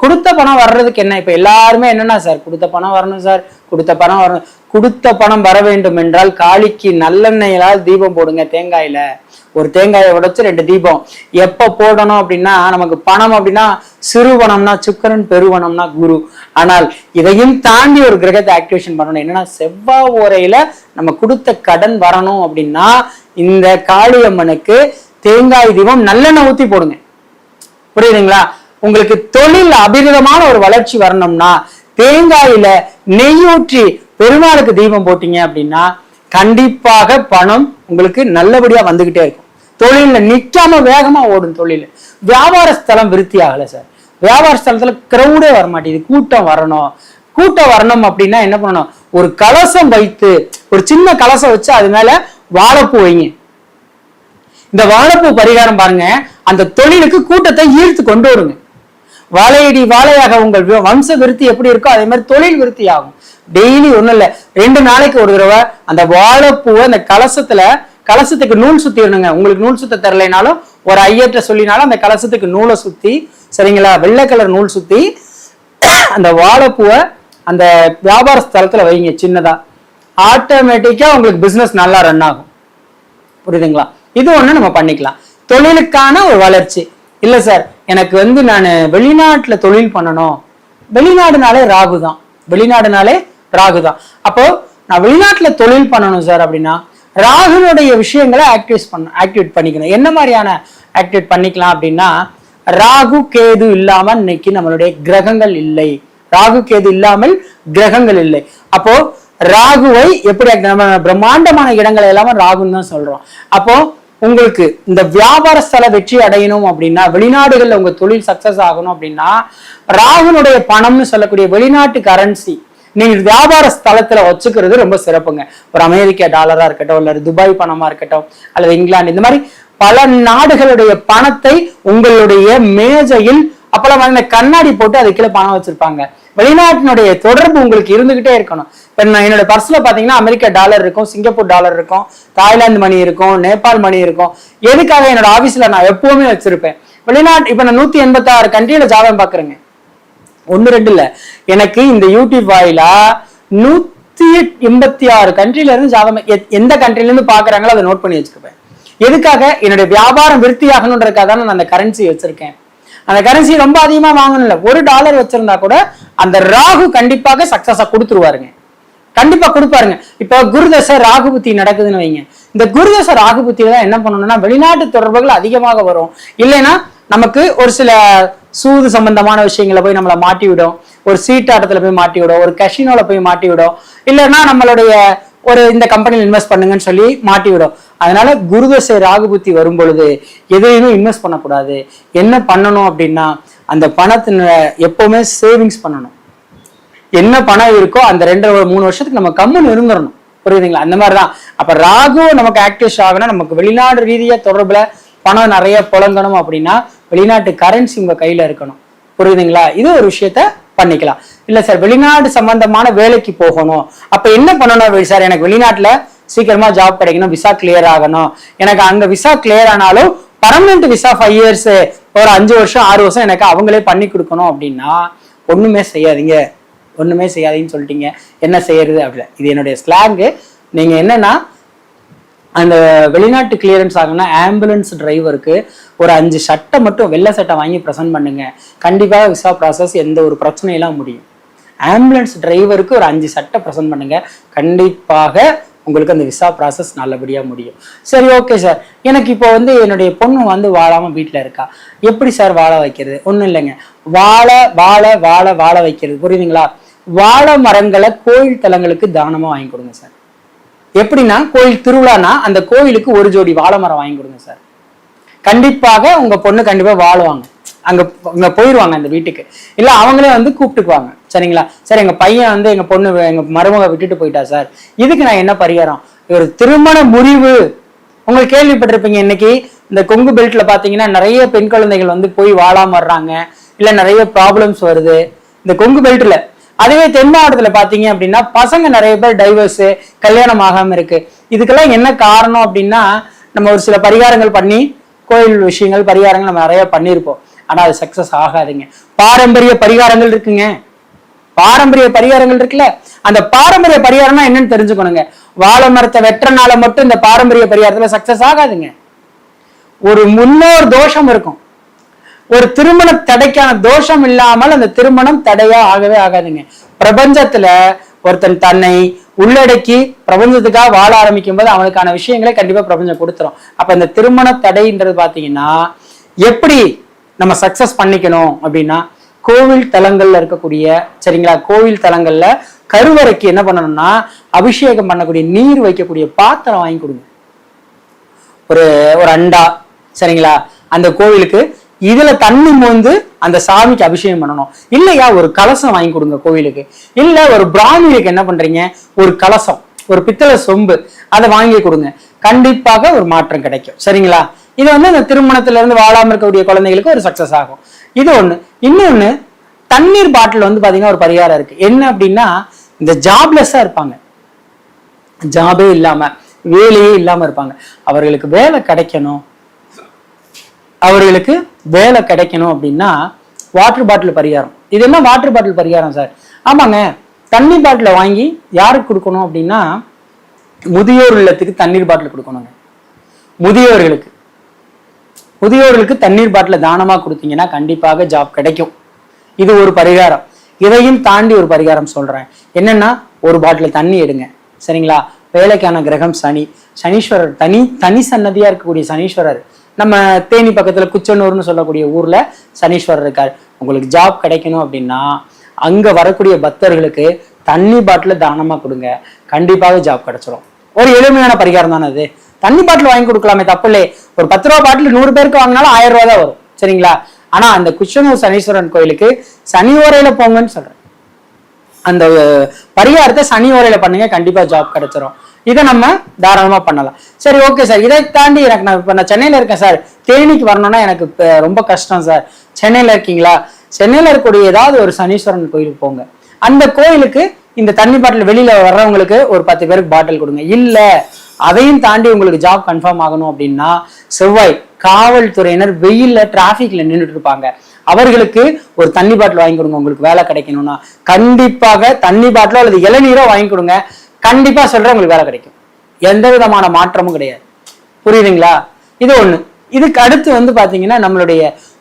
கொடுத்த பணம் வர்றதுக்கு என்ன? இப்ப எல்லாருமே என்னன்னா சார், கொடுத்த பணம் வரணும் சார், கொடுத்த பணம் வரணும். கொடுத்த பணம் வர வேண்டும் என்றால் காளிக்கு நல்லெண்ணெயிலால் தீபம் போடுங்க. தேங்காயில ஒரு தேங்காயை உடைச்சு 2 தீபம் எப்ப போடணும் அப்படின்னா, நமக்கு பணம் அப்படின்னா சிறுவனம்னா சுக்கரன், பெருவனம்னா குரு. ஆனால் இதையும் தாண்டி ஒரு கிரகத்தை ஆக்டிவேஷன் பண்ணணும். என்னன்னா, செவ்வாய் ஓரையில நம்ம கொடுத்த கடன் வரணும் அப்படின்னா இந்த காளியம்மனுக்கு தேங்காய் தீபம் நல்லெண்ணெய் ஊத்தி போடுங்க. புரியுதுங்களா? உங்களுக்கு தொழில் அபிரிதமான ஒரு வளர்ச்சி வரணும்னா தேங்காயில நெய்யூற்றி பெருமாளுக்கு தீபம் போட்டீங்க அப்படின்னா கண்டிப்பாக பணம் உங்களுக்கு நல்லபடியா வந்துகிட்டே இருக்கும். தொழில நிக்காம வேகமா ஓடும் தொழில். வியாபார ஸ்தலம் விருத்தி ஆகல சார். வியாபார ஸ்தலத்துல கிரௌடே வரமாட்டேங்குது. கூட்டம் வரணும் அப்படின்னா என்ன பண்ணணும்? ஒரு கலசம் வைத்து, ஒரு சின்ன கலசம் வச்சு அது மேல வாழைப்பூ வைங்க. இந்த வாழைப்பூ பரிகாரம் பாருங்க, அந்த தொழிலுக்கு கூட்டத்தை ஈர்த்து கொண்டு வருங்க. வாழையடி வாழையாக உங்கள் வம்ச விருத்தி எப்படி இருக்கோ அதே மாதிரி தொழில் விருத்தி ஆகும். டெய்லி ஒண்ணும் இல்ல, 2 நாளைக்கு ஒரு தடவை அந்த வாழைப்பூவை அந்த கலசத்துக்கு நூல் சுத்திடணுங்க. உங்களுக்கு நூல் சுத்த தரலைனாலும் ஒரு ஐயற்ற சொல்லினாலும் அந்த கலசத்துக்கு நூலை சுத்தி, சரிங்களா, வெள்ளை கலர் நூல் சுத்தி அந்த வாழைப்பூவை அந்த வியாபார ஸ்தலத்துல வைங்க. சின்னதா ஆட்டோமேட்டிக்கா உங்களுக்கு பிசினஸ் நல்லா ரன் ஆகும். புரியுதுங்களா? இது ஒண்ணு நம்ம பண்ணிக்கலாம். தொழிலுக்கான ஒரு வளர்ச்சி. இல்ல சார், எனக்கு நான் வெளிநாட்டுல தொழில் பண்ணணும். வெளிநாடுனாலே ராகுதான். அப்போ நான் வெளிநாட்டுல தொழில் பண்ணணும் சார் அப்படின்னா ராகுனுடைய விஷயங்களை ஆக்டிவேட் பண்ணிக்கணும். என்ன மாதிரியான ஆக்டிவேட் பண்ணிக்கலாம் அப்படின்னா, ராகு கேது இல்லாம இன்னைக்கு நம்மளுடைய கிரகங்கள் இல்லை. ராகு கேது இல்லாமல் கிரகங்கள் இல்லை. அப்போ ராகுவை எப்படி நம்ம பிரம்மாண்டமான இடங்களை எல்லாமே ராகுன்னு தான் சொல்றோம். அப்போ உங்களுக்கு இந்த வியாபார ஸ்தல வெற்றி அடையணும் அப்படின்னா, வெளிநாடுகள்ல உங்க தொழில் சக்சஸ் ஆகணும் அப்படின்னா, ராகுனுடைய பணம்னு சொல்லக்கூடிய வெளிநாட்டு கரன்சி நீங்க வியாபார ஸ்தலத்துல வச்சுக்கிறது ரொம்ப சிறப்புங்க. ஒரு அமெரிக்க டாலரா இருக்கட்டும், இல்ல துபாய் பணமா இருக்கட்டும், அல்லது இங்கிலாந்து, இந்த மாதிரி பல நாடுகளுடைய பணத்தை உங்களுடைய மேஜையில் அப்பெல்லாம் கண்ணாடி போட்டு அது கீழே பணம் வச்சிருப்பாங்க. வெளிநாட்டினுடைய தொடர்பு உங்களுக்கு இருந்துகிட்டே இருக்கணும். இப்ப என்னோட பர்ஸ்ல பாத்தீங்கன்னா அமெரிக்கா டாலர் இருக்கும், சிங்கப்பூர் டாலர் இருக்கும், தாய்லாந்து மணி இருக்கும், நேபாள் மணி இருக்கும். எதுக்காக? என்னோட ஆபீஸ்ல நான் எப்பவுமே வச்சிருப்பேன். வெளிநாட்டு இப்ப நான் 186 கண்ட்ரியில ஜாதகம் பாக்குறேங்க. 1, 2 இல்ல, எனக்கு இந்த யூடியூப் வாயிலா 186 கண்ட்ரில இருந்து ஜாதகம் எந்த கண்ட்ரில இருந்து பாக்குறாங்களோ அதை நோட் பண்ணி வச்சிருப்பேன். எதுக்காக? என்னுடைய வியாபாரம் விருத்தி ஆகணுன்றதுக்காக தான் நான் அந்த கரன்சி வச்சிருக்கேன். அந்த கரன்சி ரொம்ப அதிகமா வாங்கணும்ல, $1 வச்சிருந்தா கூட அந்த ராகு கண்டிப்பாக சக்சஸா கொடுத்துருவாருங்க. கண்டிப்பா கொடுப்பாருங்க. இப்ப குருதசை ராகு புத்தி நடக்குதுன்னு வைங்க. இந்த குருதசை ராகு புத்தியில தான் என்ன பண்ணணும்னா வெளிநாட்டு தொடர்புகள் அதிகமாக வரும். இல்லைன்னா நமக்கு ஒரு சில சூது சம்பந்தமான விஷயங்களை போய் நம்மளை மாட்டி விடும். ஒரு சீட்டாட்டத்துல போய் மாட்டி விடும், ஒரு கசினோல போய் மாட்டி விடும், இல்லைன்னா நம்மளுடைய ஒரு இந்த கம்பெனியில் இன்வெஸ்ட் பண்ணுங்கன்னு சொல்லி மாட்டி விடும். அதனால குருதசை ராகு புத்தி வரும் பொழுது எதையுமே இன்வெஸ்ட் பண்ணக்கூடாது. என்ன பண்ணணும் அப்படின்னா, அந்த பணத்தின் எப்பவுமே சேவிங்ஸ் பண்ணணும். என்ன பணம் இருக்கோ அந்த 2-3 வருஷத்துக்கு நம்ம கம்முன்னு இருந்துடணும். புரியுதுங்களா? அந்த மாதிரிதான். அப்ப ராகு நமக்கு ஆக்டிவேஷன் ஆகணும். நமக்கு வெளிநாடு ரீதியா தொடர்புல பணம் நிறைய புழங்கணும் அப்படின்னா வெளிநாட்டு கரன்சி உங்க கையில இருக்கணும். புரியுதுங்களா? இது ஒரு விஷயத்த பண்ணிக்கலாம். இல்ல சார், வெளிநாடு சம்பந்தமான வேலைக்கு போகணும், அப்ப என்ன பண்ணணும் சார்? எனக்கு வெளிநாட்டுல சீக்கிரமா ஜாப் கிடைக்கணும், விசா கிளியர் ஆகணும். எனக்கு அங்க விசா கிளியர் ஆனாலும் பர்மனன்ட் விசா 5 இயர்ஸ், ஒரு 5 வருஷம் 6 வருஷம் எனக்கு அவங்களே பண்ணி கொடுக்கணும் அப்படின்னா ஒண்ணுமே செய்யாதீங்கன்னு சொல்லிட்டீங்க. என்ன செய்யறது அப்படி? இது என்னுடைய ஸ்லாங்கு. நீங்க என்னன்னா, அந்த வெளிநாட்டு கிளியரன்ஸ் ஆகுனா ஆம்புலன்ஸ் டிரைவருக்கு ஒரு 5 சட்டை மட்டும் வெள்ளை சட்டை வாங்கி ப்ரெசென்ட் பண்ணுங்க. கண்டிப்பாக விசா ப்ராசஸ் எந்த ஒரு பிரச்சனையெல்லாம் முடியும். ஆம்புலன்ஸ் டிரைவருக்கு ஒரு 5 சட்டை ப்ரெசென்ட் பண்ணுங்க. கண்டிப்பாக உங்களுக்கு அந்த விசா ப்ராசஸ் நல்லபடியா முடியும். சரி, ஓகே சார், எனக்கு இப்போ என்னுடைய பொண்ணு வாழாம வீட்டுல இருக்கா, எப்படி சார் வாழ வைக்கிறது? ஒண்ணும் இல்லைங்க, வாழ வைக்கிறது. புரியுதுங்களா? வாழை மரங்களை கோயில் தலங்களுக்கு தானமா வாங்கி கொடுங்க சார். எப்படின்னா, கோயில் திருவிழானா அந்த கோயிலுக்கு 1 ஜோடி வாழை மரம் வாங்கி கொடுங்க சார். கண்டிப்பாக உங்க பொண்ணு கண்டிப்பா வாழுவாங்க. அங்க போயிருவாங்க அந்த வீட்டுக்கு. இல்ல அவங்களே கூப்பிட்டுக்குவாங்க. சரிங்களா? சார், எங்க பையன் எங்க பொண்ணு எங்க மருமக விட்டுட்டு போயிட்டா சார், இதுக்கு நான் என்ன பரிகாரம்? ஒரு திருமண முறிவு உங்களுக்கு கேள்விப்பட்டிருப்பீங்க. இன்னைக்கு இந்த கொங்கு பெல்ட்ல பாத்தீங்கன்னா நிறைய பெண் குழந்தைகள் போய் வாழாம வர்றாங்க. இல்ல நிறைய ப்ராப்ளம்ஸ் வருது இந்த கொங்கு பெல்ட்ல. அதுவே தென் மாவட்டத்துல பாத்தீங்க அப்படின்னா பசங்க நிறைய பேர் டைவர்ஸ், கல்யாணம் ஆகாம இருக்கு. இதுக்கெல்லாம் என்ன காரணம் அப்படின்னா, நம்ம ஒரு சில பரிகாரங்கள் பண்ணி, கோயில் விஷயங்கள் பரிகாரங்கள் நம்ம நிறைய பண்ணியிருப்போம். ஆனா அது சக்சஸ் ஆகாதுங்க. பாரம்பரிய பரிகாரங்கள் இருக்குங்க, பாரம்பரிய பரிகாரங்கள் இருக்குல்ல, அந்த பாரம்பரிய பரிகாரம்னா என்னன்னு தெரிஞ்சுக்கணுங்க. வாழை மரத்தை வெட்டுறனால மட்டும் இந்த பாரம்பரிய பரிகாரத்துல சக்சஸ் ஆகாதுங்க. ஒரு முன்னோர் தோஷம் இருக்கும், ஒரு திருமண தடைக்கான தோஷம் இல்லாமல் அந்த திருமணம் தடையா ஆகவே ஆகாதுங்க. பிரபஞ்சத்துல ஒருத்தன் தன்னை உள்ளடக்கி பிரபஞ்சத்துக்காக வாழ ஆரம்பிக்கும் போது அவனுக்கான விஷயங்களை கண்டிப்பா பிரபஞ்சம் கொடுத்துரும். அப்ப இந்த திருமண தடைன்றது பாத்தீங்கன்னா எப்படி நம்ம சக்சஸ் பண்ணிக்கணும் அப்படின்னா, கோவில் தலங்கள்ல இருக்கக்கூடிய, சரிங்களா, கோவில் தலங்கள்ல கருவறைக்கு என்ன பண்ணணும்னா அபிஷேகம் பண்ணக்கூடிய நீர் வைக்கக்கூடிய பாத்திரம் வாங்கி கொடுங்க. ஒரு ஒரு அண்டா, சரிங்களா, அந்த கோவிலுக்கு இதுல தண்ணி மோந்து அந்த சாமிக்கு அபிஷேகம் பண்ணணும். இல்லையா ஒரு கலசம் வாங்கி கொடுங்க கோவிலுக்கு. இல்ல ஒரு பிராமணிக்கு என்ன பண்றீங்க, ஒரு கலசம், ஒரு பித்தளை சொம்பு அதை வாங்கி கொடுங்க. கண்டிப்பாக ஒரு மாற்றம் கிடைக்கும். சரிங்களா, இது இந்த திருமணத்துல இருந்து வாழாம இருக்கக்கூடிய குழந்தைகளுக்கு ஒரு சக்சஸ் ஆகும். இது ஒண்ணு. இன்னொன்னு, தண்ணீர் பாட்டில் பாத்தீங்கன்னா ஒரு பரிகாரம் இருக்கு. என்ன அப்படின்னா, இந்த ஜாப்லெஸ்ஸா இருப்பாங்க, ஜாபே இல்லாம வேலையே இல்லாம இருப்பாங்க, அவர்களுக்கு வேலை கிடைக்கணும், அவர்களுக்கு வேலை கிடைக்கணும் அப்படின்னா வாட்டர் பாட்டில் பரிகாரம். இது என்ன வாட்டர் பாட்டில் பரிகாரம் சார்? ஆமாங்க, தண்ணி பாட்டில வாங்கி யாருக்கு கொடுக்கணும் அப்படின்னா முதியோர் இல்லத்துக்கு தண்ணீர் பாட்டில் கொடுக்கணுங்க. முதியோர்களுக்கு தண்ணீர் பாட்டில தானமா கொடுத்தீங்கன்னா கண்டிப்பாக ஜாப் கிடைக்கும். இது ஒரு பரிகாரம். இதையும் தாண்டி ஒரு பரிகாரம் சொல்றேன். என்னன்னா, ஒரு பாட்டில் தண்ணி எடுங்க, சரிங்களா, வேலைக்கான கிரகம் சனி, சனீஸ்வரர் தனி சன்னதியா இருக்கக்கூடிய சனீஸ்வரர் நம்ம தேனி பக்கத்துல குச்சனூர்னு சொல்லக்கூடிய ஊர்ல சனீஸ்வரர் இருக்காரு. உங்களுக்கு ஜாப் கிடைக்கணும் அப்படின்னா அங்க வரக்கூடிய பக்தர்களுக்கு தண்ணி பாட்டில தானமா கொடுங்க, கண்டிப்பாக ஜாப் கிடைச்சிடும். ஒரு எளிமையான பரிகாரம் தானே அது. தண்ணி பாட்டில் வாங்கி கொடுக்கலாமே, தப்பு இல்லையே. ஒரு 10 ரூபா பாட்டில் 100 பேருக்கு வாங்கினாலும் 1000 ரூபா தான் வரும், சரிங்களா. ஆனா அந்த குச்சனூர் சனீஸ்வரன் கோயிலுக்கு சனி ஓரையில போங்கன்னு சொல்றேன். அந்த பரிகாரத்தை சனி ஓரையில பண்ணுங்க, கண்டிப்பா ஜாப் கிடைச்சிடும். இதை நம்ம தாராளமா பண்ணலாம். சரி, ஓகே சார், இதை தாண்டி நான் சென்னையில இருக்கேன் சார், தேனிக்கு வரணும்னா எனக்கு ரொம்ப கஷ்டம் சார். சென்னையில இருக்கீங்களா, சென்னையில இருக்கக்கூடிய ஏதாவது ஒரு சனீஸ்வரன் கோயிலுக்கு போங்க. அந்த கோயிலுக்கு இந்த தண்ணி பாட்டில் வெளியில வர்றவங்களுக்கு ஒரு 10 பேருக்கு பாட்டில் கொடுங்க. இல்ல அதையும் தாண்டி உங்களுக்கு ஜாப் கன்ஃபார்ம் ஆகணும் அப்படின்னா செவ்வாய் காவல்துறையினர் வெயில்ல டிராபிக்ல நின்றுட்டு இருப்பாங்க, அவர்களுக்கு ஒரு தண்ணி பாட்டில் வாங்கி கொடுங்க. உங்களுக்கு வேலை கிடைக்கணும்னா கண்டிப்பாக தண்ணி பாட்டிலோ அல்லது இளநீரோ வாங்கி கொடுங்க, கண்டிப்பா சொல்றேன் உங்களுக்கு வேலை கிடைக்கும். எந்த விதமான மாற்றமும் கிடையாது. புரியுதுங்களா? இது ஒண்ணு. இதுக்கு அடுத்து பாத்தீங்கன்னா நம்மளுடைய